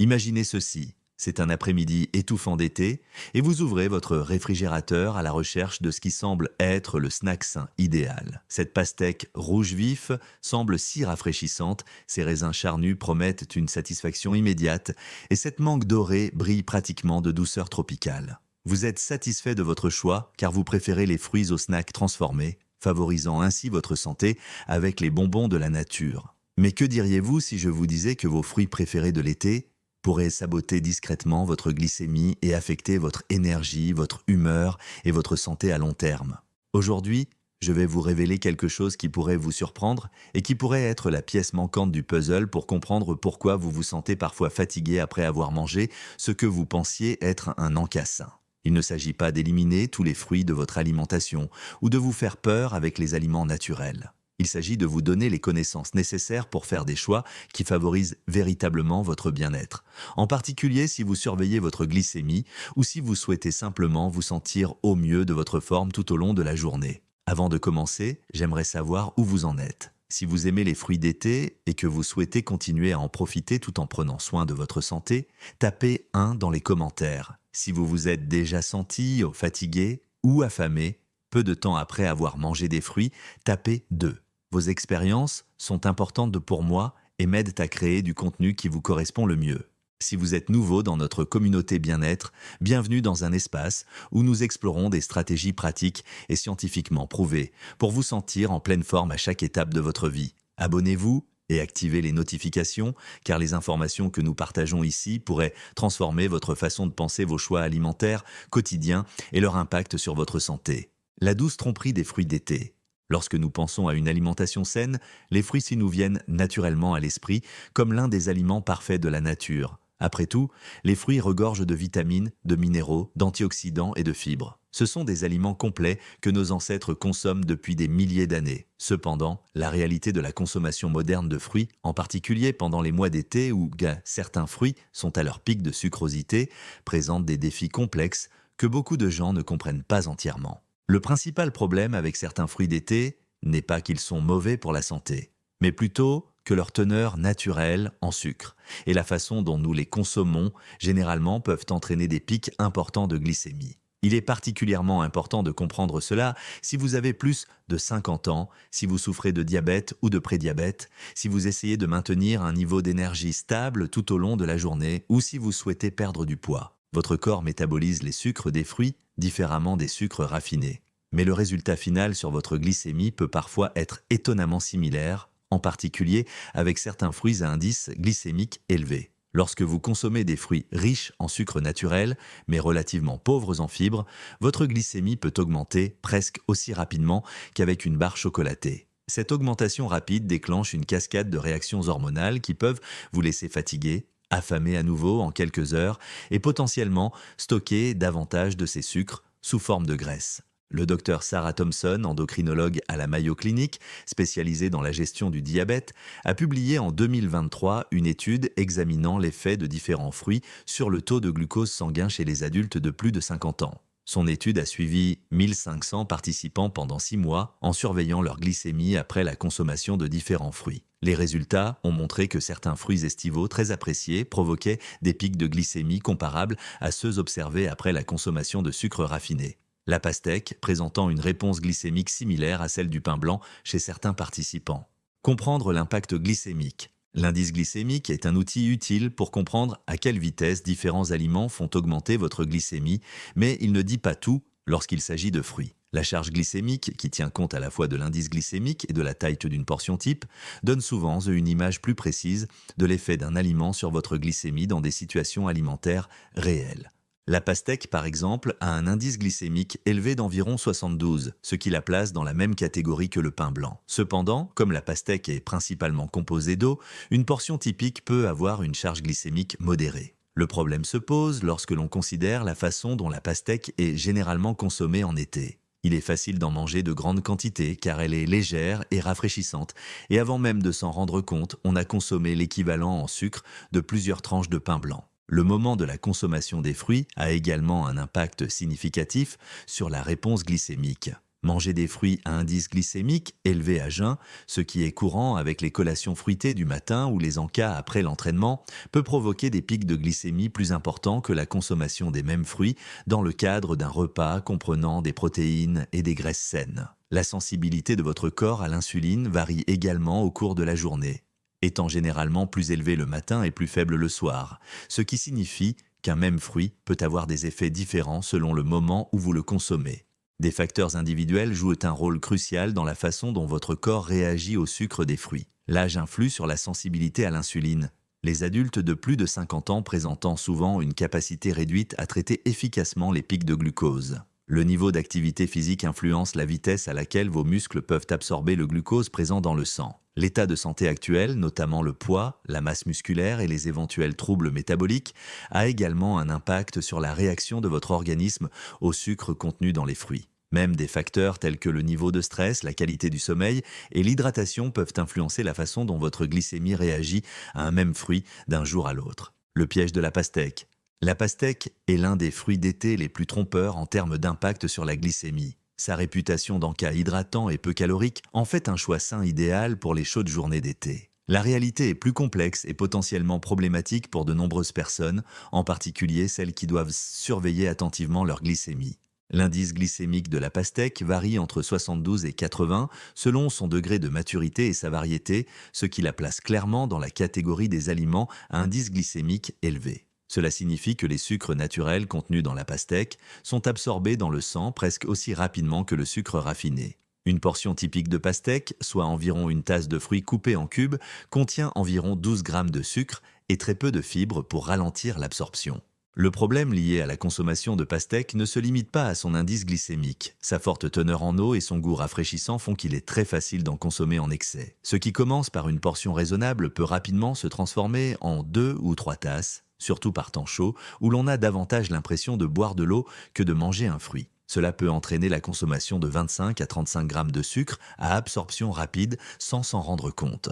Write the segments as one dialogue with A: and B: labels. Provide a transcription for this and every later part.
A: Imaginez ceci, c'est un après-midi étouffant d'été et vous ouvrez votre réfrigérateur à la recherche de ce qui semble être le snack sain idéal. Cette pastèque rouge vif semble si rafraîchissante, ses raisins charnus promettent une satisfaction immédiate et cette mangue dorée brille pratiquement de douceur tropicale. Vous êtes satisfait de votre choix car vous préférez les fruits aux snacks transformés, favorisant ainsi votre santé avec les bonbons de la nature. Mais que diriez-vous si je vous disais que vos fruits préférés de l'été pourraient saboter discrètement votre glycémie et affecter votre énergie, votre humeur et votre santé à long terme? Aujourd'hui, je vais vous révéler quelque chose qui pourrait vous surprendre et qui pourrait être la pièce manquante du puzzle pour comprendre pourquoi vous vous sentez parfois fatigué après avoir mangé ce que vous pensiez être un encas. Il ne s'agit pas d'éliminer tous les fruits de votre alimentation ou de vous faire peur avec les aliments naturels. Il s'agit de vous donner les connaissances nécessaires pour faire des choix qui favorisent véritablement votre bien-être. En particulier si vous surveillez votre glycémie ou si vous souhaitez simplement vous sentir au mieux de votre forme tout au long de la journée. Avant de commencer, j'aimerais savoir où vous en êtes. Si vous aimez les fruits d'été et que vous souhaitez continuer à en profiter tout en prenant soin de votre santé, tapez 1 dans les commentaires. Si vous vous êtes déjà senti fatigué ou affamé, peu de temps après avoir mangé des fruits, tapez 2. Vos expériences sont importantes pour moi et m'aident à créer du contenu qui vous correspond le mieux. Si vous êtes nouveau dans notre communauté bien-être, bienvenue dans un espace où nous explorons des stratégies pratiques et scientifiquement prouvées pour vous sentir en pleine forme à chaque étape de votre vie. Abonnez-vous et activez les notifications car les informations que nous partageons ici pourraient transformer votre façon de penser vos choix alimentaires quotidiens et leur impact sur votre santé. La douce tromperie des fruits d'été. Lorsque nous pensons à une alimentation saine, les fruits s'y nous viennent naturellement à l'esprit comme l'un des aliments parfaits de la nature. Après tout, les fruits regorgent de vitamines, de minéraux, d'antioxydants et de fibres. Ce sont des aliments complets que nos ancêtres consomment depuis des milliers d'années. Cependant, la réalité de la consommation moderne de fruits, en particulier pendant les mois d'été où certains fruits sont à leur pic de sucrosité, présente des défis complexes que beaucoup de gens ne comprennent pas entièrement. Le principal problème avec certains fruits d'été n'est pas qu'ils sont mauvais pour la santé, mais plutôt que leur teneur naturelle en sucre et la façon dont nous les consommons généralement peuvent entraîner des pics importants de glycémie. Il est particulièrement important de comprendre cela si vous avez plus de 50 ans, si vous souffrez de diabète ou de prédiabète, si vous essayez de maintenir un niveau d'énergie stable tout au long de la journée ou si vous souhaitez perdre du poids. Votre corps métabolise les sucres des fruits différemment des sucres raffinés. Mais le résultat final sur votre glycémie peut parfois être étonnamment similaire, en particulier avec certains fruits à indice glycémique élevé. Lorsque vous consommez des fruits riches en sucre naturel, mais relativement pauvres en fibres, votre glycémie peut augmenter presque aussi rapidement qu'avec une barre chocolatée. Cette augmentation rapide déclenche une cascade de réactions hormonales qui peuvent vous laisser fatigué, affamé à nouveau en quelques heures et potentiellement stocker davantage de ces sucres sous forme de graisse. Le docteur Sarah Thompson, endocrinologue à la Mayo Clinic, spécialisée dans la gestion du diabète, a publié en 2023 une étude examinant l'effet de différents fruits sur le taux de glucose sanguin chez les adultes de plus de 50 ans. Son étude a suivi 1500 participants pendant 6 mois en surveillant leur glycémie après la consommation de différents fruits. Les résultats ont montré que certains fruits estivaux très appréciés provoquaient des pics de glycémie comparables à ceux observés après la consommation de sucre raffiné. La pastèque présentant une réponse glycémique similaire à celle du pain blanc chez certains participants. Comprendre l'impact glycémique. L'indice glycémique est un outil utile pour comprendre à quelle vitesse différents aliments font augmenter votre glycémie, mais il ne dit pas tout lorsqu'il s'agit de fruits. La charge glycémique, qui tient compte à la fois de l'indice glycémique et de la taille d'une portion type, donne souvent une image plus précise de l'effet d'un aliment sur votre glycémie dans des situations alimentaires réelles. La pastèque, par exemple, a un indice glycémique élevé d'environ 72, ce qui la place dans la même catégorie que le pain blanc. Cependant, comme la pastèque est principalement composée d'eau, une portion typique peut avoir une charge glycémique modérée. Le problème se pose lorsque l'on considère la façon dont la pastèque est généralement consommée en été. Il est facile d'en manger de grandes quantités car elle est légère et rafraîchissante, et avant même de s'en rendre compte, on a consommé l'équivalent en sucre de plusieurs tranches de pain blanc. Le moment de la consommation des fruits a également un impact significatif sur la réponse glycémique. Manger des fruits à indice glycémique élevé à jeun, ce qui est courant avec les collations fruitées du matin ou les encas après l'entraînement, peut provoquer des pics de glycémie plus importants que la consommation des mêmes fruits dans le cadre d'un repas comprenant des protéines et des graisses saines. La sensibilité de votre corps à l'insuline varie également au cours de la journée, étant généralement plus élevée le matin et plus faible le soir, ce qui signifie qu'un même fruit peut avoir des effets différents selon le moment où vous le consommez. Des facteurs individuels jouent un rôle crucial dans la façon dont votre corps réagit au sucre des fruits. L'âge influe sur la sensibilité à l'insuline. Les adultes de plus de 50 ans présentant souvent une capacité réduite à traiter efficacement les pics de glucose. Le niveau d'activité physique influence la vitesse à laquelle vos muscles peuvent absorber le glucose présent dans le sang. L'état de santé actuel, notamment le poids, la masse musculaire et les éventuels troubles métaboliques, a également un impact sur la réaction de votre organisme au sucre contenu dans les fruits. Même des facteurs tels que le niveau de stress, la qualité du sommeil et l'hydratation peuvent influencer la façon dont votre glycémie réagit à un même fruit d'un jour à l'autre. Le piège de la pastèque. La pastèque est l'un des fruits d'été les plus trompeurs en termes d'impact sur la glycémie. Sa réputation d'encas hydratant et peu calorique en fait un choix sain idéal pour les chaudes journées d'été. La réalité est plus complexe et potentiellement problématique pour de nombreuses personnes, en particulier celles qui doivent surveiller attentivement leur glycémie. L'indice glycémique de la pastèque varie entre 72 et 80 selon son degré de maturité et sa variété, ce qui la place clairement dans la catégorie des aliments à indice glycémique élevé. Cela signifie que les sucres naturels contenus dans la pastèque sont absorbés dans le sang presque aussi rapidement que le sucre raffiné. Une portion typique de pastèque, soit environ une tasse de fruits coupés en cubes, contient environ 12 grammes de sucre et très peu de fibres pour ralentir l'absorption. Le problème lié à la consommation de pastèque ne se limite pas à son indice glycémique. Sa forte teneur en eau et son goût rafraîchissant font qu'il est très facile d'en consommer en excès. Ce qui commence par une portion raisonnable peut rapidement se transformer en 2 ou 3 tasses, surtout par temps chaud, où l'on a davantage l'impression de boire de l'eau que de manger un fruit. Cela peut entraîner la consommation de 25 à 35 grammes de sucre à absorption rapide sans s'en rendre compte.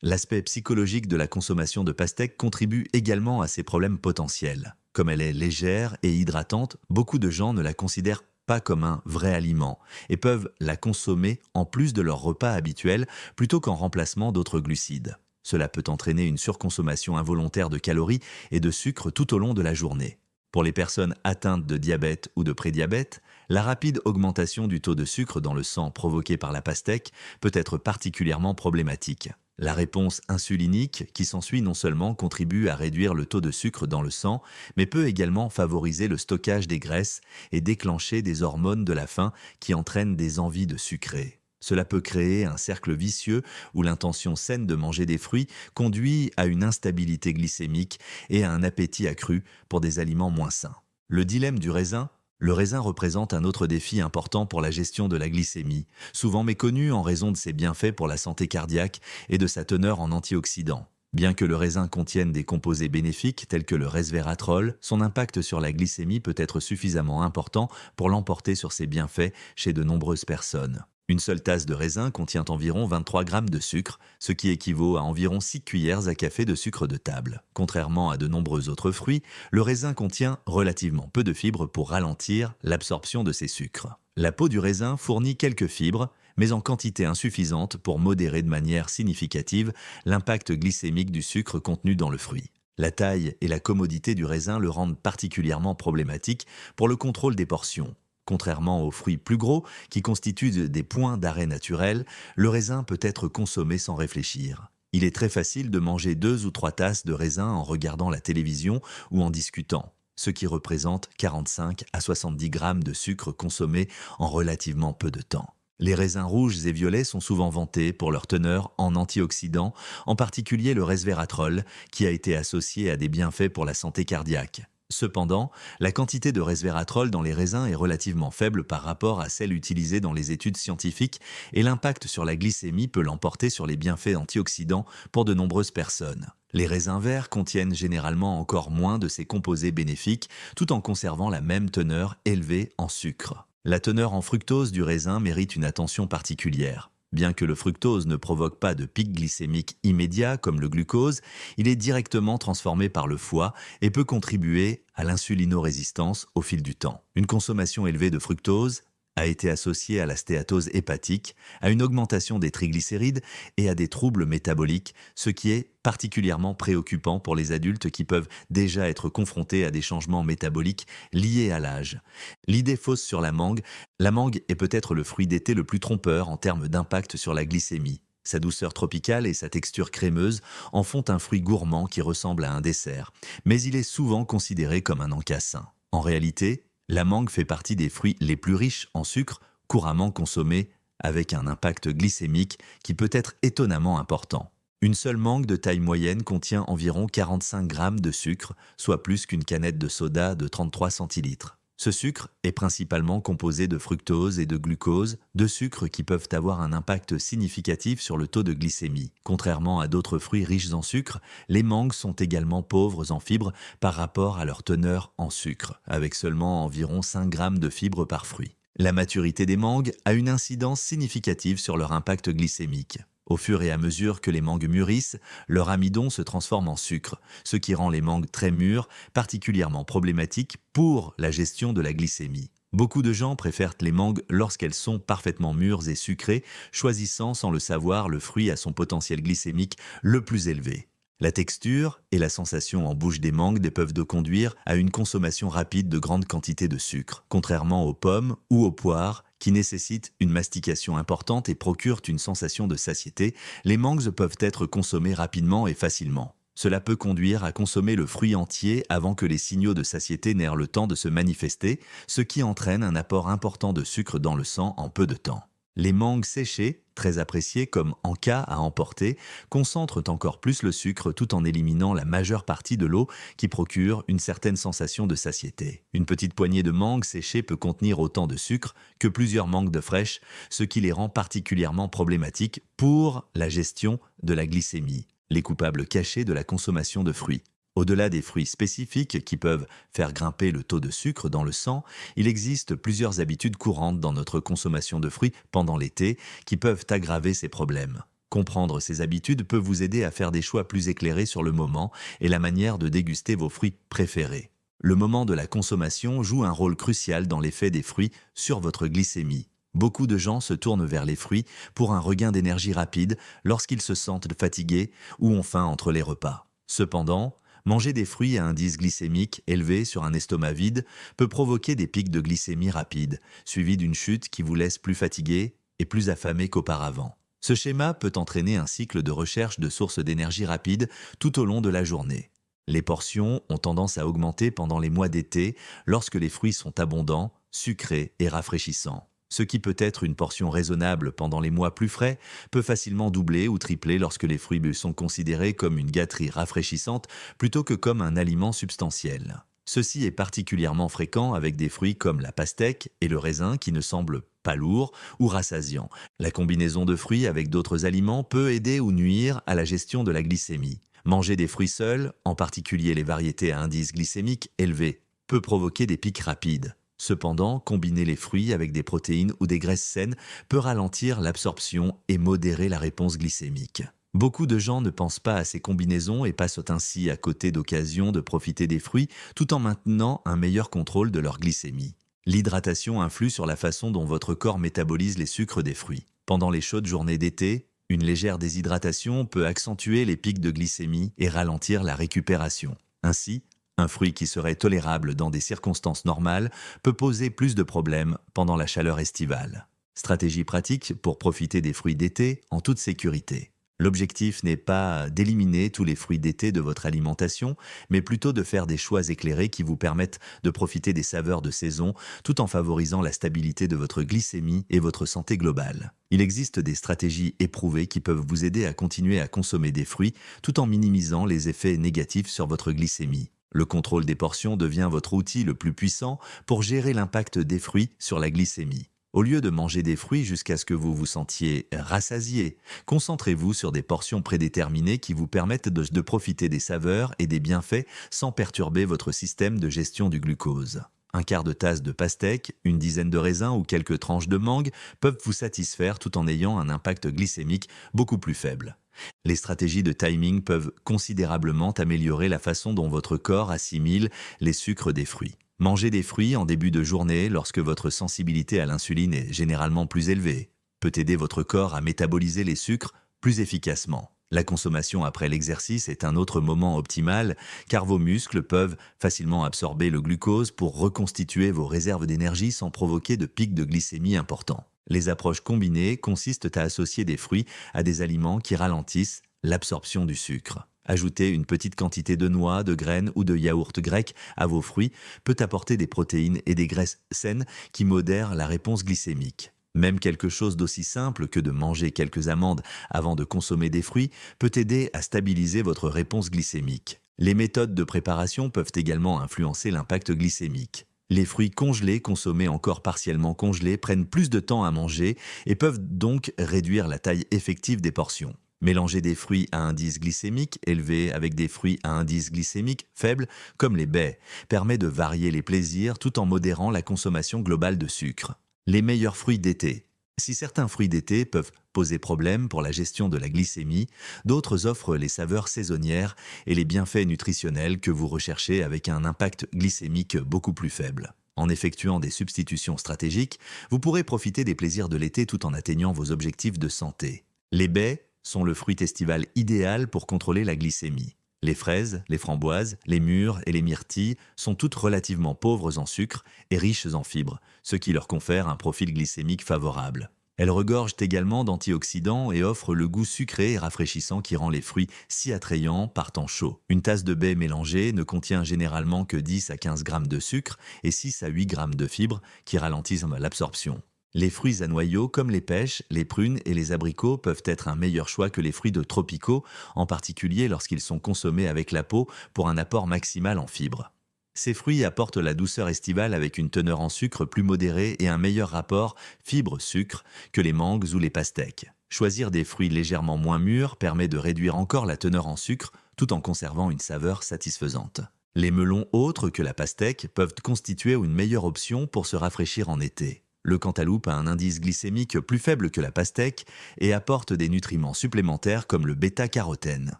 A: L'aspect psychologique de la consommation de pastèque contribue également à ces problèmes potentiels. Comme elle est légère et hydratante, beaucoup de gens ne la considèrent pas comme un vrai aliment et peuvent la consommer en plus de leur repas habituel plutôt qu'en remplacement d'autres glucides. Cela peut entraîner une surconsommation involontaire de calories et de sucre tout au long de la journée. Pour les personnes atteintes de diabète ou de prédiabète, la rapide augmentation du taux de sucre dans le sang provoquée par la pastèque peut être particulièrement problématique. La réponse insulinique qui s'ensuit non seulement contribue à réduire le taux de sucre dans le sang, mais peut également favoriser le stockage des graisses et déclencher des hormones de la faim qui entraînent des envies de sucrer. Cela peut créer un cercle vicieux où l'intention saine de manger des fruits conduit à une instabilité glycémique et à un appétit accru pour des aliments moins sains. Le dilemme du raisin. Le raisin représente un autre défi important pour la gestion de la glycémie, souvent méconnu en raison de ses bienfaits pour la santé cardiaque et de sa teneur en antioxydants. Bien que le raisin contienne des composés bénéfiques tels que le resveratrol, son impact sur la glycémie peut être suffisamment important pour l'emporter sur ses bienfaits chez de nombreuses personnes. Une seule tasse de raisin contient environ 23 grammes de sucre, ce qui équivaut à environ 6 cuillères à café de sucre de table. Contrairement à de nombreux autres fruits, le raisin contient relativement peu de fibres pour ralentir l'absorption de ces sucres. La peau du raisin fournit quelques fibres, mais en quantité insuffisante pour modérer de manière significative l'impact glycémique du sucre contenu dans le fruit. La taille et la commodité du raisin le rendent particulièrement problématique pour le contrôle des portions. Contrairement aux fruits plus gros, qui constituent des points d'arrêt naturels, le raisin peut être consommé sans réfléchir. Il est très facile de manger 2 ou 3 tasses de raisin en regardant la télévision ou en discutant, ce qui représente 45 à 70 grammes de sucre consommé en relativement peu de temps. Les raisins rouges et violets sont souvent vantés pour leur teneur en antioxydants, en particulier le resveratrol, qui a été associé à des bienfaits pour la santé cardiaque. Cependant, la quantité de resveratrol dans les raisins est relativement faible par rapport à celle utilisée dans les études scientifiques et l'impact sur la glycémie peut l'emporter sur les bienfaits antioxydants pour de nombreuses personnes. Les raisins verts contiennent généralement encore moins de ces composés bénéfiques tout en conservant la même teneur élevée en sucre. La teneur en fructose du raisin mérite une attention particulière. Bien que le fructose ne provoque pas de pic glycémique immédiat comme le glucose, il est directement transformé par le foie et peut contribuer à l'insulinorésistance au fil du temps. Une consommation élevée de fructose a été associée à la stéatose hépatique, à une augmentation des triglycérides et à des troubles métaboliques, ce qui est particulièrement préoccupant pour les adultes qui peuvent déjà être confrontés à des changements métaboliques liés à l'âge. L'idée fausse sur la mangue est peut-être le fruit d'été le plus trompeur en termes d'impact sur la glycémie. Sa douceur tropicale et sa texture crémeuse en font un fruit gourmand qui ressemble à un dessert, mais il est souvent considéré comme un encassin. En réalité, la mangue fait partie des fruits les plus riches en sucre, couramment consommés, avec un impact glycémique qui peut être étonnamment important. Une seule mangue de taille moyenne contient environ 45 grammes de sucre, soit plus qu'une canette de soda de 33 centilitres. Ce sucre est principalement composé de fructose et de glucose, deux sucres qui peuvent avoir un impact significatif sur le taux de glycémie. Contrairement à d'autres fruits riches en sucre, les mangues sont également pauvres en fibres par rapport à leur teneur en sucre, avec seulement environ 5 grammes de fibres par fruit. La maturité des mangues a une incidence significative sur leur impact glycémique. Au fur et à mesure que les mangues mûrissent, leur amidon se transforme en sucre, ce qui rend les mangues très mûres particulièrement problématiques pour la gestion de la glycémie. Beaucoup de gens préfèrent les mangues lorsqu'elles sont parfaitement mûres et sucrées, choisissant sans le savoir le fruit à son potentiel glycémique le plus élevé. La texture et la sensation en bouche des mangues peuvent de conduire à une consommation rapide de grandes quantités de sucre, contrairement aux pommes ou aux poires qui nécessitent une mastication importante et procurent une sensation de satiété. Les mangues peuvent être consommées rapidement et facilement. Cela peut conduire à consommer le fruit entier avant que les signaux de satiété n'aient le temps de se manifester, ce qui entraîne un apport important de sucre dans le sang en peu de temps. Les mangues séchées, très appréciées comme encas à emporter, concentrent encore plus le sucre tout en éliminant la majeure partie de l'eau qui procure une certaine sensation de satiété. Une petite poignée de mangues séchées peut contenir autant de sucre que plusieurs mangues de fraîches, ce qui les rend particulièrement problématiques pour la gestion de la glycémie, les coupables cachés de la consommation de fruits. Au-delà des fruits spécifiques qui peuvent faire grimper le taux de sucre dans le sang, il existe plusieurs habitudes courantes dans notre consommation de fruits pendant l'été qui peuvent aggraver ces problèmes. Comprendre ces habitudes peut vous aider à faire des choix plus éclairés sur le moment et la manière de déguster vos fruits préférés. Le moment de la consommation joue un rôle crucial dans l'effet des fruits sur votre glycémie. Beaucoup de gens se tournent vers les fruits pour un regain d'énergie rapide lorsqu'ils se sentent fatigués ou ont faim entre les repas. Cependant, manger des fruits à indice glycémique élevé sur un estomac vide peut provoquer des pics de glycémie rapides, suivis d'une chute qui vous laisse plus fatigué et plus affamé qu'auparavant. Ce schéma peut entraîner un cycle de recherche de sources d'énergie rapide tout au long de la journée. Les portions ont tendance à augmenter pendant les mois d'été lorsque les fruits sont abondants, sucrés et rafraîchissants. Ce qui peut être une portion raisonnable pendant les mois plus frais peut facilement doubler ou tripler lorsque les fruits sont considérés comme une gâterie rafraîchissante plutôt que comme un aliment substantiel. Ceci est particulièrement fréquent avec des fruits comme la pastèque et le raisin qui ne semblent pas lourds ou rassasiants. La combinaison de fruits avec d'autres aliments peut aider ou nuire à la gestion de la glycémie. Manger des fruits seuls, en particulier les variétés à indice glycémique élevé, peut provoquer des pics rapides. Cependant, combiner les fruits avec des protéines ou des graisses saines peut ralentir l'absorption et modérer la réponse glycémique. Beaucoup de gens ne pensent pas à ces combinaisons et passent ainsi à côté d'occasions de profiter des fruits tout en maintenant un meilleur contrôle de leur glycémie. L'hydratation influe sur la façon dont votre corps métabolise les sucres des fruits. Pendant les chaudes journées d'été, une légère déshydratation peut accentuer les pics de glycémie et ralentir la récupération. Ainsi, un fruit qui serait tolérable dans des circonstances normales peut poser plus de problèmes pendant la chaleur estivale. Stratégie pratique pour profiter des fruits d'été en toute sécurité. L'objectif n'est pas d'éliminer tous les fruits d'été de votre alimentation, mais plutôt de faire des choix éclairés qui vous permettent de profiter des saveurs de saison tout en favorisant la stabilité de votre glycémie et votre santé globale. Il existe des stratégies éprouvées qui peuvent vous aider à continuer à consommer des fruits tout en minimisant les effets négatifs sur votre glycémie. Le contrôle des portions devient votre outil le plus puissant pour gérer l'impact des fruits sur la glycémie. Au lieu de manger des fruits jusqu'à ce que vous vous sentiez rassasié, concentrez-vous sur des portions prédéterminées qui vous permettent de profiter des saveurs et des bienfaits sans perturber votre système de gestion du glucose. Un quart de tasse de pastèque, une dizaine de raisins ou quelques tranches de mangue peuvent vous satisfaire tout en ayant un impact glycémique beaucoup plus faible. Les stratégies de timing peuvent considérablement améliorer la façon dont votre corps assimile les sucres des fruits. Manger des fruits en début de journée lorsque votre sensibilité à l'insuline est généralement plus élevée peut aider votre corps à métaboliser les sucres plus efficacement. La consommation après l'exercice est un autre moment optimal car vos muscles peuvent facilement absorber le glucose pour reconstituer vos réserves d'énergie sans provoquer de pics de glycémie importants. Les approches combinées consistent à associer des fruits à des aliments qui ralentissent l'absorption du sucre. Ajouter une petite quantité de noix, de graines ou de yaourt grec à vos fruits peut apporter des protéines et des graisses saines qui modèrent la réponse glycémique. Même quelque chose d'aussi simple que de manger quelques amandes avant de consommer des fruits peut aider à stabiliser votre réponse glycémique. Les méthodes de préparation peuvent également influencer l'impact glycémique. Les fruits congelés consommés encore partiellement congelés prennent plus de temps à manger et peuvent donc réduire la taille effective des portions. Mélanger des fruits à indice glycémique élevé avec des fruits à indice glycémique faible, comme les baies, permet de varier les plaisirs tout en modérant la consommation globale de sucre. Les meilleurs fruits d'été. Si certains fruits d'été peuvent poser problème pour la gestion de la glycémie, d'autres offrent les saveurs saisonnières et les bienfaits nutritionnels que vous recherchez avec un impact glycémique beaucoup plus faible. En effectuant des substitutions stratégiques, vous pourrez profiter des plaisirs de l'été tout en atteignant vos objectifs de santé. Les baies sont le fruit estival idéal pour contrôler la glycémie. Les fraises, les framboises, les mûres et les myrtilles sont toutes relativement pauvres en sucre et riches en fibres, ce qui leur confère un profil glycémique favorable. Elles regorgent également d'antioxydants et offrent le goût sucré et rafraîchissant qui rend les fruits si attrayants par temps chaud. Une tasse de baies mélangées ne contient généralement que 10 à 15 grammes de sucre et 6 à 8 grammes de fibres qui ralentissent l'absorption. Les fruits à noyaux comme les pêches, les prunes et les abricots peuvent être un meilleur choix que les fruits de tropicaux, en particulier lorsqu'ils sont consommés avec la peau pour un apport maximal en fibres. Ces fruits apportent la douceur estivale avec une teneur en sucre plus modérée et un meilleur rapport fibre-sucre que les mangues ou les pastèques. Choisir des fruits légèrement moins mûrs permet de réduire encore la teneur en sucre tout en conservant une saveur satisfaisante. Les melons autres que la pastèque peuvent constituer une meilleure option pour se rafraîchir en été. Le cantaloupe a un indice glycémique plus faible que la pastèque et apporte des nutriments supplémentaires comme le bêta-carotène.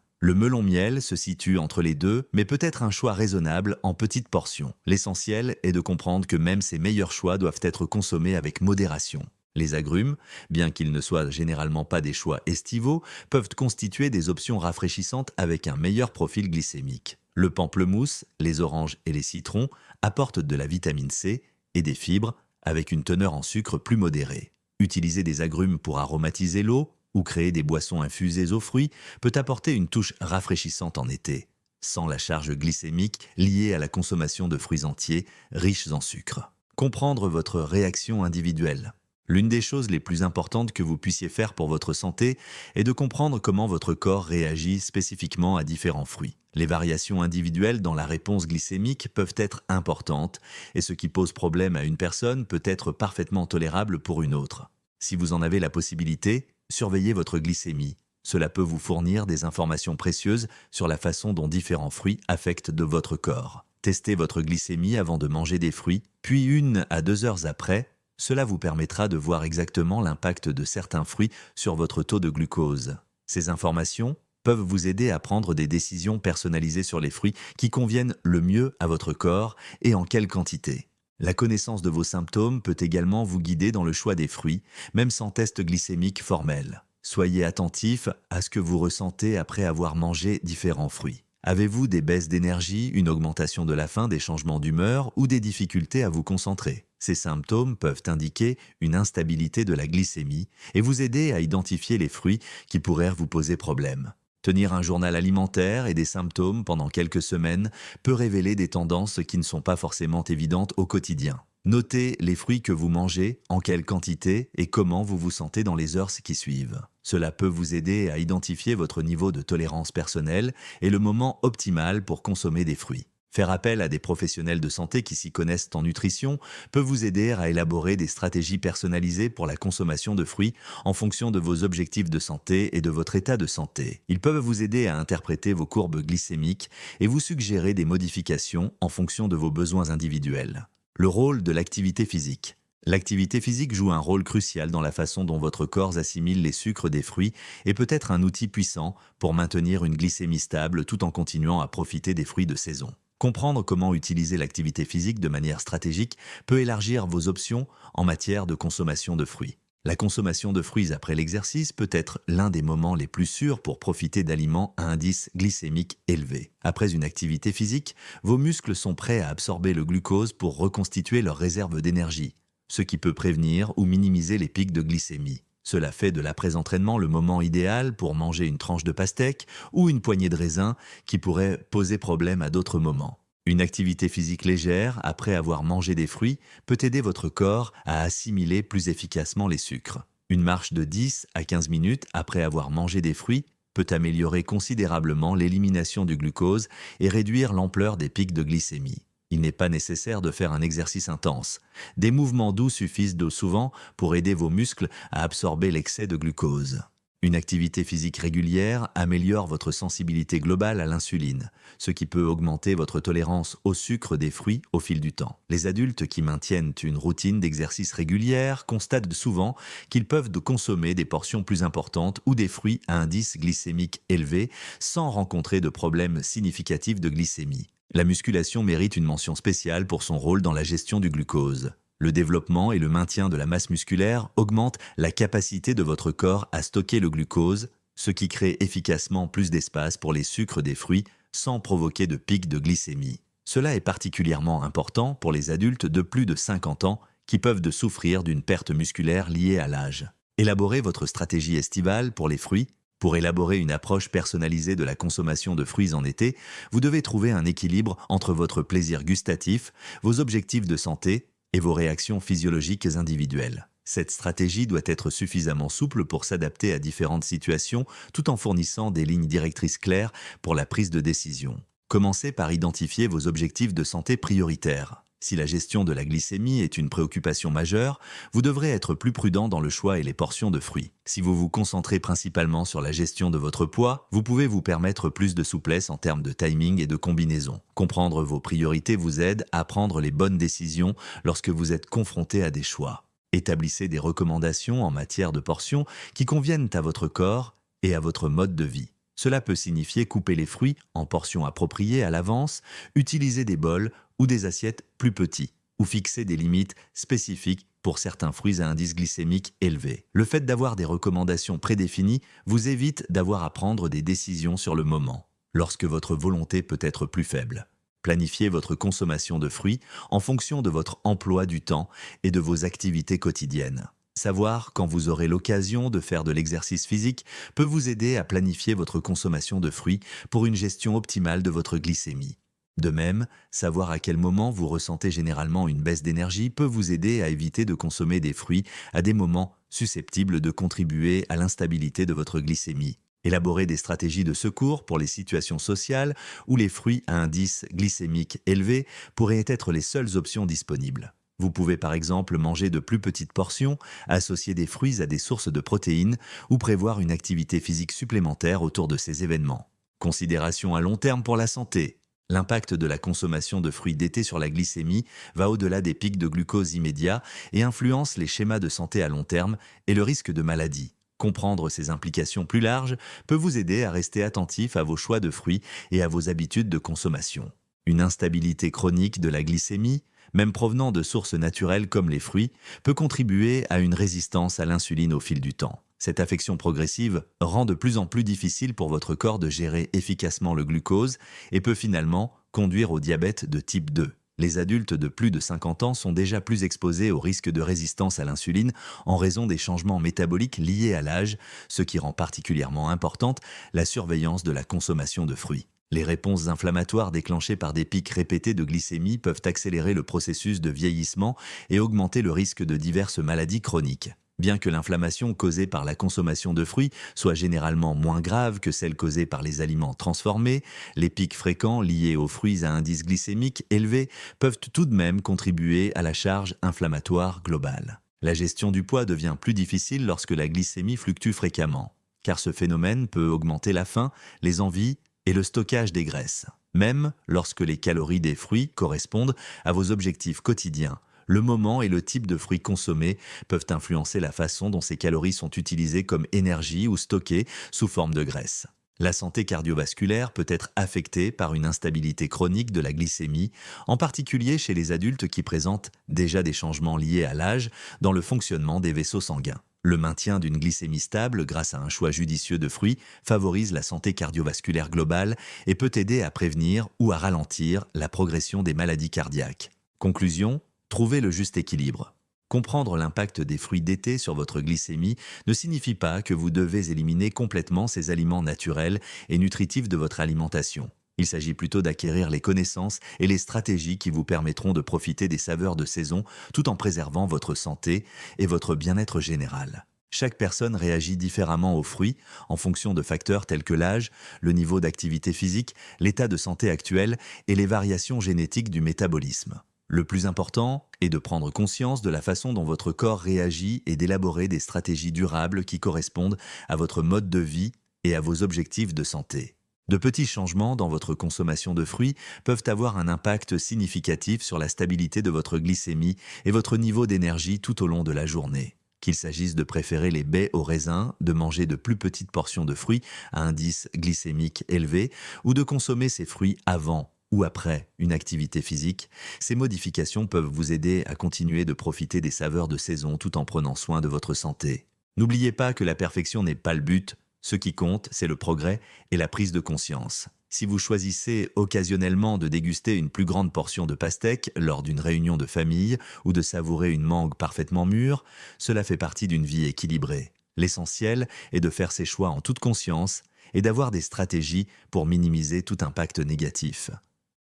A: Le melon miel se situe entre les deux, mais peut être un choix raisonnable en petites portions. L'essentiel est de comprendre que même ces meilleurs choix doivent être consommés avec modération. Les agrumes, bien qu'ils ne soient généralement pas des choix estivaux, peuvent constituer des options rafraîchissantes avec un meilleur profil glycémique. Le pamplemousse, les oranges et les citrons apportent de la vitamine C et des fibres, avec une teneur en sucre plus modérée. Utiliser des agrumes pour aromatiser l'eau ou créer des boissons infusées aux fruits peut apporter une touche rafraîchissante en été, sans la charge glycémique liée à la consommation de fruits entiers riches en sucre. Comprendre votre réaction individuelle. L'une des choses les plus importantes que vous puissiez faire pour votre santé est de comprendre comment votre corps réagit spécifiquement à différents fruits. Les variations individuelles dans la réponse glycémique peuvent être importantes et ce qui pose problème à une personne peut être parfaitement tolérable pour une autre. Si vous en avez la possibilité, surveillez votre glycémie. Cela peut vous fournir des informations précieuses sur la façon dont différents fruits affectent de votre corps. Testez votre glycémie avant de manger des fruits, puis 1 à 2 heures après. Cela vous permettra de voir exactement l'impact de certains fruits sur votre taux de glucose. Ces informations peuvent vous aider à prendre des décisions personnalisées sur les fruits qui conviennent le mieux à votre corps et en quelle quantité. La connaissance de vos symptômes peut également vous guider dans le choix des fruits, même sans test glycémique formel. Soyez attentif à ce que vous ressentez après avoir mangé différents fruits. Avez-vous des baisses d'énergie, une augmentation de la faim, des changements d'humeur ou des difficultés à vous concentrer? Ces symptômes peuvent indiquer une instabilité de la glycémie et vous aider à identifier les fruits qui pourraient vous poser problème. Tenir un journal alimentaire et des symptômes pendant quelques semaines peut révéler des tendances qui ne sont pas forcément évidentes au quotidien. Notez les fruits que vous mangez, en quelle quantité et comment vous vous sentez dans les heures qui suivent. Cela peut vous aider à identifier votre niveau de tolérance personnelle et le moment optimal pour consommer des fruits. Faire appel à des professionnels de santé qui s'y connaissent en nutrition peut vous aider à élaborer des stratégies personnalisées pour la consommation de fruits en fonction de vos objectifs de santé et de votre état de santé. Ils peuvent vous aider à interpréter vos courbes glycémiques et vous suggérer des modifications en fonction de vos besoins individuels. Le rôle de l'activité physique. L'activité physique joue un rôle crucial dans la façon dont votre corps assimile les sucres des fruits et peut être un outil puissant pour maintenir une glycémie stable tout en continuant à profiter des fruits de saison. Comprendre comment utiliser l'activité physique de manière stratégique peut élargir vos options en matière de consommation de fruits. La consommation de fruits après l'exercice peut être l'un des moments les plus sûrs pour profiter d'aliments à indice glycémique élevé. Après une activité physique, vos muscles sont prêts à absorber le glucose pour reconstituer leurs réserves d'énergie, ce qui peut prévenir ou minimiser les pics de glycémie. Cela fait de l'après-entraînement le moment idéal pour manger une tranche de pastèque ou une poignée de raisin qui pourrait poser problème à d'autres moments. Une activité physique légère, après avoir mangé des fruits, peut aider votre corps à assimiler plus efficacement les sucres. Une marche de 10 à 15 minutes après avoir mangé des fruits peut améliorer considérablement l'élimination du glucose et réduire l'ampleur des pics de glycémie. Il n'est pas nécessaire de faire un exercice intense. Des mouvements doux suffisent souvent pour aider vos muscles à absorber l'excès de glucose. Une activité physique régulière améliore votre sensibilité globale à l'insuline, ce qui peut augmenter votre tolérance au sucre des fruits au fil du temps. Les adultes qui maintiennent une routine d'exercice régulière constatent souvent qu'ils peuvent consommer des portions plus importantes ou des fruits à indice glycémique élevé sans rencontrer de problèmes significatifs de glycémie. La musculation mérite une mention spéciale pour son rôle dans la gestion du glucose. Le développement et le maintien de la masse musculaire augmentent la capacité de votre corps à stocker le glucose, ce qui crée efficacement plus d'espace pour les sucres des fruits sans provoquer de pic de glycémie. Cela est particulièrement important pour les adultes de plus de 50 ans qui peuvent souffrir d'une perte musculaire liée à l'âge. Élaborez votre stratégie estivale pour les fruits. Pour élaborer une approche personnalisée de la consommation de fruits en été, vous devez trouver un équilibre entre votre plaisir gustatif, vos objectifs de santé et vos réactions physiologiques individuelles. Cette stratégie doit être suffisamment souple pour s'adapter à différentes situations tout en fournissant des lignes directrices claires pour la prise de décision. Commencez par identifier vos objectifs de santé prioritaires. Si la gestion de la glycémie est une préoccupation majeure, vous devrez être plus prudent dans le choix et les portions de fruits. Si vous vous concentrez principalement sur la gestion de votre poids, vous pouvez vous permettre plus de souplesse en termes de timing et de combinaison. Comprendre vos priorités vous aide à prendre les bonnes décisions lorsque vous êtes confronté à des choix. Établissez des recommandations en matière de portions qui conviennent à votre corps et à votre mode de vie. Cela peut signifier couper les fruits en portions appropriées à l'avance, utiliser des bols ou des assiettes plus petits, ou fixer des limites spécifiques pour certains fruits à indice glycémique élevé. Le fait d'avoir des recommandations prédéfinies vous évite d'avoir à prendre des décisions sur le moment, lorsque votre volonté peut être plus faible. Planifiez votre consommation de fruits en fonction de votre emploi du temps et de vos activités quotidiennes. Savoir quand vous aurez l'occasion de faire de l'exercice physique peut vous aider à planifier votre consommation de fruits pour une gestion optimale de votre glycémie. De même, savoir à quel moment vous ressentez généralement une baisse d'énergie peut vous aider à éviter de consommer des fruits à des moments susceptibles de contribuer à l'instabilité de votre glycémie. Élaborer des stratégies de secours pour les situations sociales où les fruits à indice glycémique élevé pourraient être les seules options disponibles. Vous pouvez par exemple manger de plus petites portions, associer des fruits à des sources de protéines ou prévoir une activité physique supplémentaire autour de ces événements. Considération à long terme pour la santé. L'impact de la consommation de fruits d'été sur la glycémie va au-delà des pics de glucose immédiats et influence les schémas de santé à long terme et le risque de maladie. Comprendre ces implications plus larges peut vous aider à rester attentif à vos choix de fruits et à vos habitudes de consommation. Une instabilité chronique de la glycémie, même provenant de sources naturelles comme les fruits, peut contribuer à une résistance à l'insuline au fil du temps. Cette affection progressive rend de plus en plus difficile pour votre corps de gérer efficacement le glucose et peut finalement conduire au diabète de type 2. Les adultes de plus de 50 ans sont déjà plus exposés au risque de résistance à l'insuline en raison des changements métaboliques liés à l'âge, ce qui rend particulièrement importante la surveillance de la consommation de fruits. Les réponses inflammatoires déclenchées par des pics répétés de glycémie peuvent accélérer le processus de vieillissement et augmenter le risque de diverses maladies chroniques. Bien que l'inflammation causée par la consommation de fruits soit généralement moins grave que celle causée par les aliments transformés, les pics fréquents liés aux fruits à indice glycémique élevé peuvent tout de même contribuer à la charge inflammatoire globale. La gestion du poids devient plus difficile lorsque la glycémie fluctue fréquemment, car ce phénomène peut augmenter la faim, les envies et le stockage des graisses. Même lorsque les calories des fruits correspondent à vos objectifs quotidiens, le moment et le type de fruits consommés peuvent influencer la façon dont ces calories sont utilisées comme énergie ou stockées sous forme de graisse. La santé cardiovasculaire peut être affectée par une instabilité chronique de la glycémie, en particulier chez les adultes qui présentent déjà des changements liés à l'âge dans le fonctionnement des vaisseaux sanguins. Le maintien d'une glycémie stable grâce à un choix judicieux de fruits favorise la santé cardiovasculaire globale et peut aider à prévenir ou à ralentir la progression des maladies cardiaques. Conclusion, trouvez le juste équilibre. Comprendre l'impact des fruits d'été sur votre glycémie ne signifie pas que vous devez éliminer complètement ces aliments naturels et nutritifs de votre alimentation. Il s'agit plutôt d'acquérir les connaissances et les stratégies qui vous permettront de profiter des saveurs de saison tout en préservant votre santé et votre bien-être général. Chaque personne réagit différemment aux fruits en fonction de facteurs tels que l'âge, le niveau d'activité physique, l'état de santé actuel et les variations génétiques du métabolisme. Le plus important est de prendre conscience de la façon dont votre corps réagit et d'élaborer des stratégies durables qui correspondent à votre mode de vie et à vos objectifs de santé. De petits changements dans votre consommation de fruits peuvent avoir un impact significatif sur la stabilité de votre glycémie et votre niveau d'énergie tout au long de la journée. Qu'il s'agisse de préférer les baies aux raisins, de manger de plus petites portions de fruits à indice glycémique élevé ou de consommer ces fruits avant ou après une activité physique, ces modifications peuvent vous aider à continuer de profiter des saveurs de saison tout en prenant soin de votre santé. N'oubliez pas que la perfection n'est pas le but, ce qui compte, c'est le progrès et la prise de conscience. Si vous choisissez occasionnellement de déguster une plus grande portion de pastèque lors d'une réunion de famille ou de savourer une mangue parfaitement mûre, cela fait partie d'une vie équilibrée. L'essentiel est de faire ses choix en toute conscience et d'avoir des stratégies pour minimiser tout impact négatif.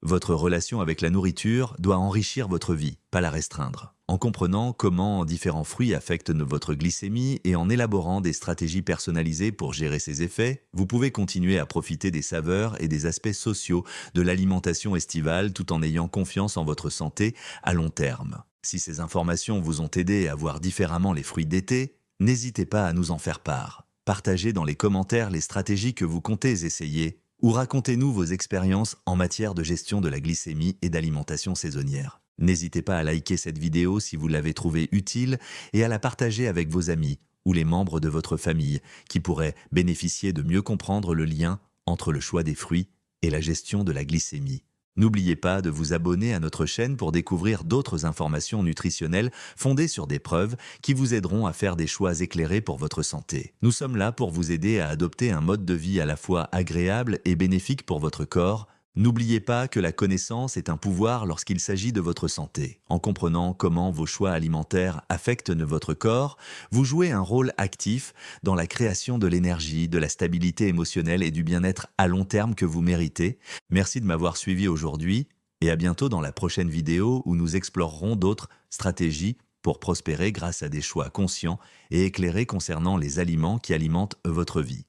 A: Votre relation avec la nourriture doit enrichir votre vie, pas la restreindre. En comprenant comment différents fruits affectent votre glycémie et en élaborant des stratégies personnalisées pour gérer ces effets, vous pouvez continuer à profiter des saveurs et des aspects sociaux de l'alimentation estivale tout en ayant confiance en votre santé à long terme. Si ces informations vous ont aidé à voir différemment les fruits d'été, n'hésitez pas à nous en faire part. Partagez dans les commentaires les stratégies que vous comptez essayer ou racontez-nous vos expériences en matière de gestion de la glycémie et d'alimentation saisonnière. N'hésitez pas à liker cette vidéo si vous l'avez trouvée utile et à la partager avec vos amis ou les membres de votre famille qui pourraient bénéficier de mieux comprendre le lien entre le choix des fruits et la gestion de la glycémie. N'oubliez pas de vous abonner à notre chaîne pour découvrir d'autres informations nutritionnelles fondées sur des preuves qui vous aideront à faire des choix éclairés pour votre santé. Nous sommes là pour vous aider à adopter un mode de vie à la fois agréable et bénéfique pour votre corps. N'oubliez pas que la connaissance est un pouvoir lorsqu'il s'agit de votre santé. En comprenant comment vos choix alimentaires affectent votre corps, vous jouez un rôle actif dans la création de l'énergie, de la stabilité émotionnelle et du bien-être à long terme que vous méritez. Merci de m'avoir suivi aujourd'hui et à bientôt dans la prochaine vidéo où nous explorerons d'autres stratégies pour prospérer grâce à des choix conscients et éclairés concernant les aliments qui alimentent votre vie.